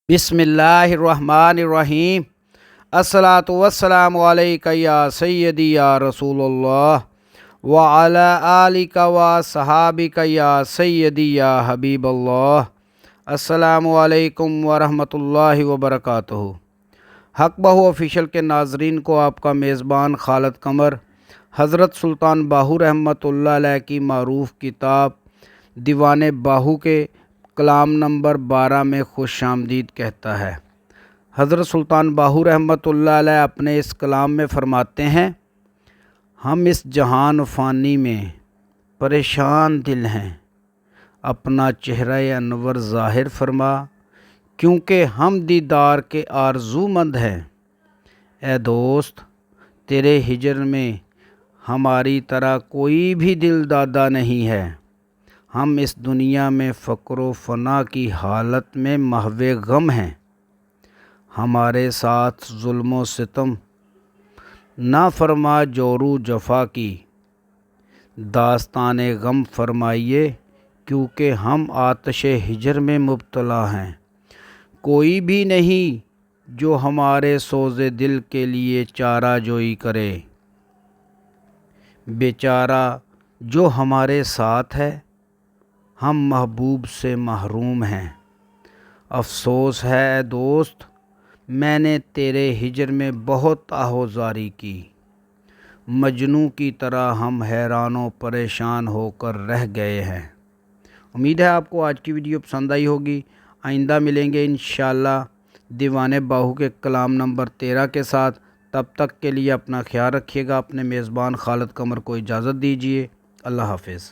बिस्मिल्लाहिर्रहमानिर्रहीम। अस्सलातु वस्सलामु अलैका या सय्यदी या रसूलल्लाह व अला आलिका व सहाबिका या सय्यदी या हबीबल्लाह। अस्सलामु अलैकुम व रहमतुल्लाहि व बरकातुहू। हक बहू ऑफिशियल के नाजरीन को आपका मेज़बान खालिद कमर हज़रत सुल्तान बाहू रहमतुल्लाह अलैह की मारूफ किताब दीवान बाहू के कलाम नंबर 12 में खुश आमदीद कहता है। हज़रत सुल्तान बाहू रहमतुल्लाह अलैह अपने इस कलाम में फ़रमाते हैं, हम इस जहान फ़ानी में परेशान दिल हैं, अपना चेहरा अनवर ज़ाहिर फरमा, क्योंकि हम दीदार के आरज़ूमंद हैं। ए दोस्त, तेरे हिजर में हमारी तरह कोई भी दिल दादा नहीं है। हम इस दुनिया में फ़क्र व फ़ना की हालत में महवे गम हैं। हमारे साथ जुल्म व सितम ना फरमा जोरू जफ़ा की, दास्तान गम फरमाइए, क्योंकि हम आतिश हिजर में मुब्तला हैं। कोई भी नहीं जो हमारे सोज़े दिल के लिए चारा जोई करे। बेचारा जो हमारे साथ है, हम महबूब से महरूम हैं। अफसोस है दोस्त, मैंने तेरे हिजर में बहुत आहोज़ारी की। मजनू की तरह हम हैरान परेशान होकर रह गए हैं। उम्मीद है आपको आज की वीडियो पसंद आई होगी। आइंदा मिलेंगे इंशाअल्लाह दीवान बाहू के कलाम नंबर 13 के साथ। तब तक के लिए अपना ख्याल रखिएगा। अपने मेज़बान खालिद कमर को इजाज़त दीजिए। अल्लाह हाफ़िज़।